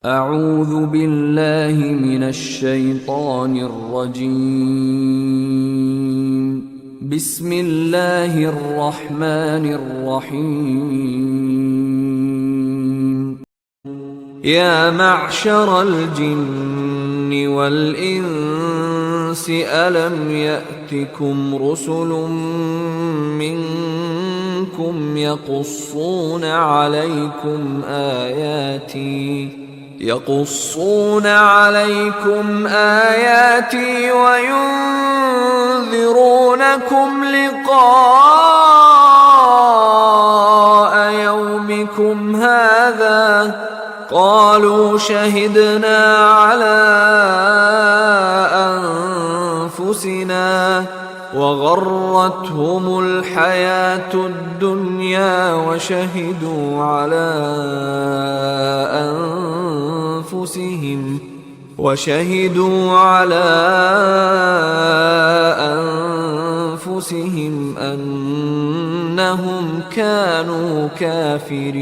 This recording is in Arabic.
أعوذ بالله من الشيطان الرجيم. بسم الله الرحمن الرحيم. يا معشر الجن والإنس ألم يأتكم رسل منكم يقصون عليكم آياتي وينذرونكم لقاء يومكم هذا. قالوا شهدنا على أنفسنا وغرتهم الحياة الدنيا وشهدوا على أنفسهم أنهم كانوا كافرين.